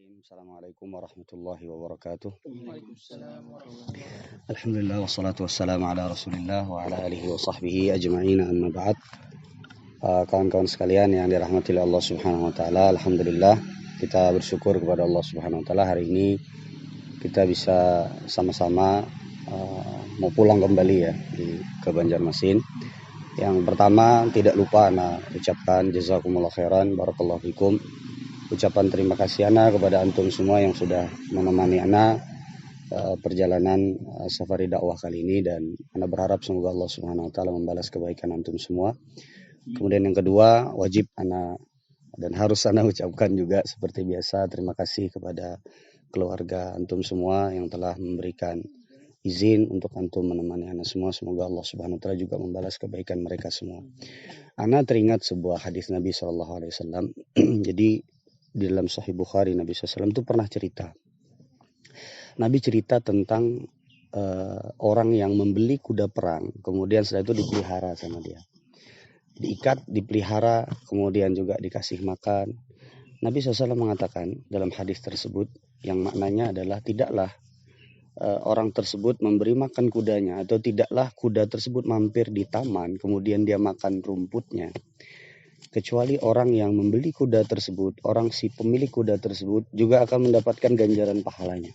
Bismillahirrahmanirrahim. Assalamualaikum warahmatullahi wabarakatuh. Waalaikumsalam warahmatullahi wabarakatuh. Alhamdulillah wassalatu wassalamu ala Rasulillah wa ala alihi wa sahbihi ajma'in, amma ba'd. Kawan-kawan sekalian yang dirahmati oleh Allah Subhanahu wa taala, alhamdulillah kita bersyukur kepada Allah Subhanahu wa taala, hari ini kita bisa sama-sama mau pulang kembali ya ke Banjarmasin. Yang pertama, tidak lupa ana ucapkan jazakumullah khairan, barakallahu fikum. Ucapan terima kasih ana kepada antum semua yang sudah menemani ana perjalanan safari dakwah kali ini, dan ana berharap semoga Allah Subhanahu wa taala membalas kebaikan antum semua. Kemudian yang kedua, wajib ana dan harus ana ucapkan juga seperti biasa terima kasih kepada keluarga antum semua yang telah memberikan izin untuk antum menemani ana semua. Semoga Allah Subhanahu wa taala juga membalas kebaikan mereka semua. Ana teringat sebuah hadis Nabi sallallahu alaihi wasallam. Jadi di dalam Sahih Bukhari, Nabi SAW itu pernah cerita. Nabi cerita tentang orang yang membeli kuda perang, kemudian setelah itu dipelihara sama dia. Diikat, dipelihara, kemudian juga dikasih makan. Nabi SAW mengatakan dalam hadis tersebut, yang maknanya adalah tidaklah orang tersebut memberi makan kudanya, atau tidaklah kuda tersebut mampir di taman, kemudian dia makan rumputnya, kecuali orang yang membeli kuda tersebut, si pemilik kuda tersebut juga akan mendapatkan ganjaran pahalanya.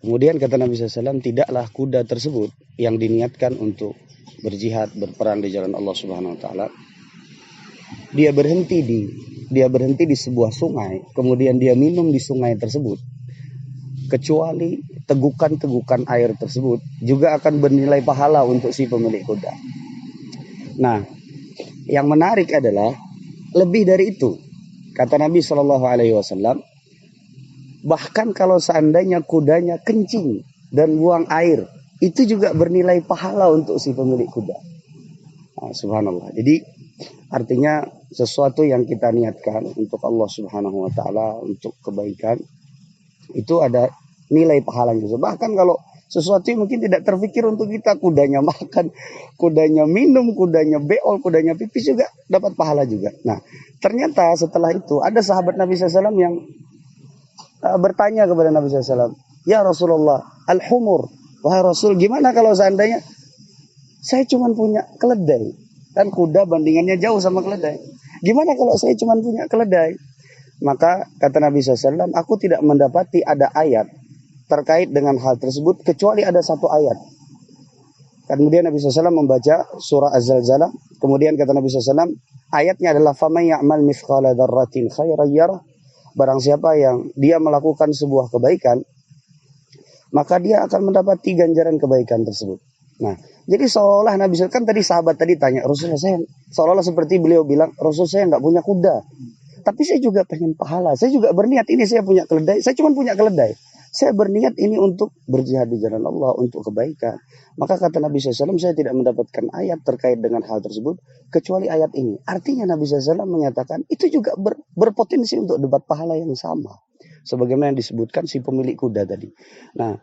Kemudian kata Nabi SAW, tidaklah kuda tersebut yang diniatkan untuk berjihad, berperang di jalan Allah Subhanahu wa taala, dia berhenti di sebuah sungai, kemudian dia minum di sungai tersebut, kecuali tegukan-tegukan air tersebut juga akan bernilai pahala untuk si pemilik kuda. Nah, yang menarik adalah lebih dari itu. Kata Nabi Shallallahu Alaihi Wasallam, bahkan kalau seandainya kudanya kencing dan buang air, itu juga bernilai pahala untuk si pemilik kuda. Nah, subhanallah. Jadi artinya sesuatu yang kita niatkan untuk Allah Subhanahu Wa Taala, untuk kebaikan, itu ada nilai pahalanya. Bahkan kalau sesuatu yang mungkin tidak terpikir untuk kita, kudanya makan, kudanya minum, kudanya beol, kudanya pipis, juga dapat pahala juga. Nah, ternyata setelah itu ada sahabat Nabi SAW yang bertanya kepada Nabi SAW, ya Rasulullah, al-humur, wahai Rasul, gimana kalau seandainya saya cuma punya keledai? Kan kuda bandingannya jauh sama keledai. Gimana kalau saya cuma punya keledai? Maka kata Nabi SAW, aku tidak mendapati ada ayat terkait dengan hal tersebut kecuali ada satu ayat. Kemudian Nabi SAW membaca surah Az-Zalzalah. Kemudian kata Nabi SAW, ayatnya adalah faman ya'mal mithqala dzarratin khairan yarah. Barang siapa yang dia melakukan sebuah kebaikan, maka dia akan mendapati ganjaran kebaikan tersebut. Nah, jadi seolah Nabi SAW, kan tadi sahabat tadi tanya, Rasulullah, saya seolah seperti beliau bilang, Rasul, saya nggak punya kuda, tapi saya juga pengen pahala. Saya juga berniat, ini saya punya keledai, saya cuma punya keledai, saya berniat ini untuk berjihad di jalan Allah, untuk kebaikan. Maka kata Nabi SAW, saya tidak mendapatkan ayat terkait dengan hal tersebut kecuali ayat ini. Artinya Nabi SAW menyatakan itu juga berpotensi untuk dapat pahala yang sama, sebagaimana yang disebutkan si pemilik kuda tadi. Nah,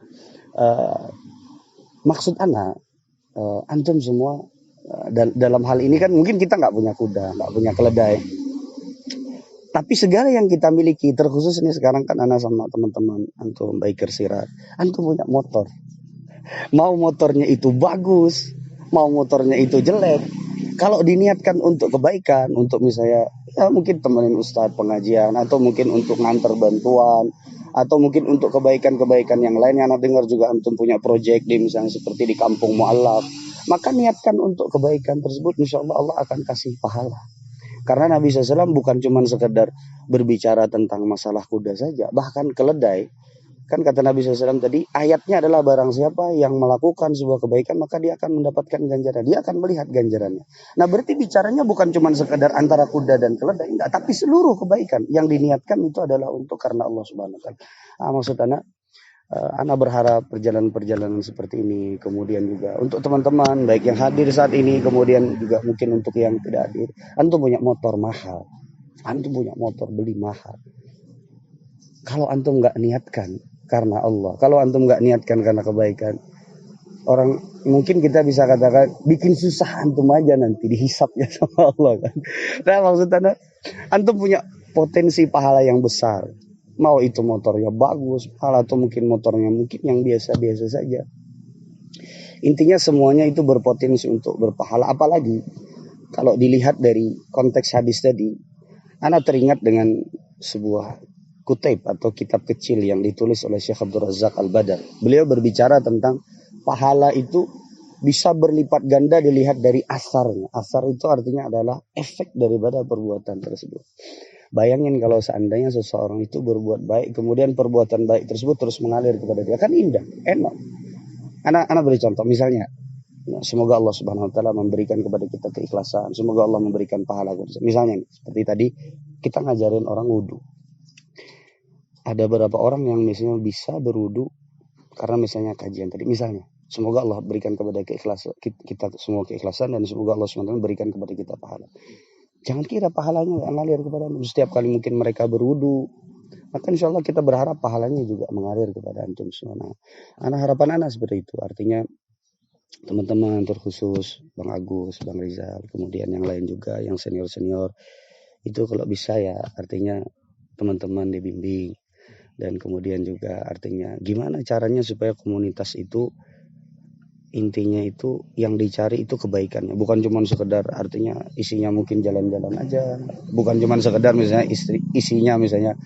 maksud anak, antum semua dalam hal ini kan mungkin kita nggak punya kuda, nggak punya keledai, tapi segala yang kita miliki, terkhusus ini sekarang kan anak sama teman-teman antum biker sirat, antum punya motor. Mau motornya itu bagus, mau motornya itu jelek, kalau diniatkan untuk kebaikan, untuk misalnya ya mungkin temenin ustadz pengajian, atau mungkin untuk nganter bantuan, atau mungkin untuk kebaikan-kebaikan yang lainnya. Anak dengar juga antum punya proyek di misalnya seperti di kampung mu'alaf, maka niatkan untuk kebaikan tersebut, insya Allah Allah akan kasih pahala. Karena Nabi SAW bukan cuma sekedar berbicara tentang masalah kuda saja, bahkan keledai. Kan kata Nabi SAW tadi, ayatnya adalah barang siapa yang melakukan sebuah kebaikan, maka dia akan mendapatkan ganjaran. Dia akan melihat ganjarannya. Nah, berarti bicaranya bukan cuma sekedar antara kuda dan keledai, enggak, tapi seluruh kebaikan yang diniatkan itu adalah untuk karena Allah Subhanahu wa taala. Maksud anak berharap perjalanan-perjalanan seperti ini, kemudian juga untuk teman-teman baik yang hadir saat ini, kemudian juga mungkin untuk yang tidak hadir, antum punya motor mahal, antum punya motor beli mahal. Kalau antum nggak niatkan karena Allah, kalau antum nggak niatkan karena kebaikan, orang mungkin kita bisa katakan bikin susah antum aja nanti dihisapnya sama Allah kan. Nah, maksud anak, antum punya potensi pahala yang besar. Mau itu motornya bagus, mahal, atau mungkin motornya mungkin yang biasa-biasa saja. Intinya semuanya itu berpotensi untuk berpahala. Apalagi kalau dilihat dari konteks hadis tadi, ana teringat dengan sebuah kutip atau kitab kecil yang ditulis oleh Syekh Abdul Razak Al-Badar. Beliau berbicara tentang pahala itu bisa berlipat ganda dilihat dari asarnya. Asar itu artinya adalah efek daripada perbuatan tersebut. Bayangin kalau seandainya seseorang itu berbuat baik, kemudian perbuatan baik tersebut terus mengalir kepada dia, kan indah, enak. Anak beri contoh, misalnya, semoga Allah Subhanahu Wa Taala memberikan kepada kita keikhlasan, semoga Allah memberikan pahala. Misalnya, seperti tadi kita ngajarin orang wudhu. Ada beberapa orang yang misalnya bisa berwudhu karena misalnya kajian tadi, misalnya. Semoga Allah berikan kepada kita semua keikhlasan, dan semoga Allah SWT berikan kepada kita pahala. Jangan kira pahalanya mengalir kepada antum. Setiap kali mungkin mereka berwudu, maka insya Allah kita berharap pahalanya juga mengalir kepada antum semua. Nah, harapan anak seperti itu. Artinya teman-teman terkhusus Bang Agus, Bang Rizal, kemudian yang lain juga, yang senior-senior, itu kalau bisa ya artinya teman-teman dibimbing. Dan kemudian juga artinya gimana caranya supaya komunitas itu intinya itu yang dicari itu kebaikannya, bukan cuma sekedar artinya isinya mungkin jalan-jalan aja, bukan cuma sekedar misalnya isinya misalnya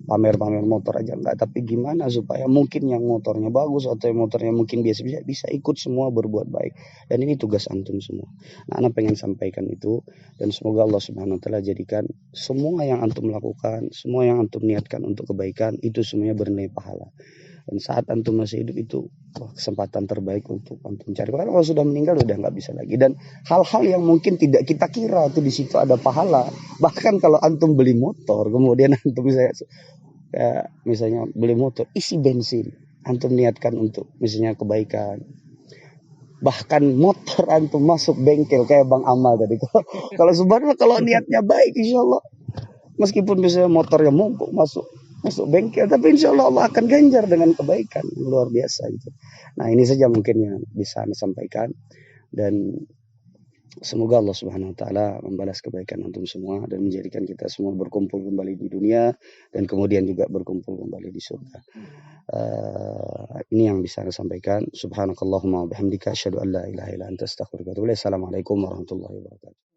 pamer-pamer motor aja, enggak, tapi gimana supaya mungkin yang motornya bagus atau yang motornya mungkin biasa bisa ikut semua berbuat baik. Dan ini tugas antum semua. Nah, anak pengen sampaikan itu, dan semoga Allah Subhanahu Wa Taala jadikan semua yang antum lakukan, semua yang antum niatkan untuk kebaikan itu semuanya bernilai pahala. Dan saat antum masih hidup itu kesempatan terbaik untuk antum cari. Karena kalau sudah meninggal udah nggak bisa lagi. Dan hal-hal yang mungkin tidak kita kira itu di situ ada pahala. Bahkan kalau antum beli motor, kemudian antum misalnya beli motor, isi bensin, antum niatkan untuk misalnya kebaikan. Bahkan motor antum masuk bengkel kayak Bang Amal tadi. Kalau sebenarnya kalau niatnya baik, insya Allah, meskipun misalnya motornya mogok masuk bengkel, tapi insya Allah Allah akan ganjar dengan kebaikan luar biasa gitu. Nah, ini saja mungkin yang bisa saya sampaikan, dan semoga Allah Subhanahu Wa Taala membalas kebaikan antum semua dan menjadikan kita semua berkumpul kembali di dunia dan kemudian juga berkumpul kembali di surga. Ini yang bisa saya sampaikan. Subhanakallahumma wa bihamdika asyhadu an la ilaha illa anta astaghfiruka wa atubu ilaik. Assalamualaikum warahmatullahi wabarakatuh.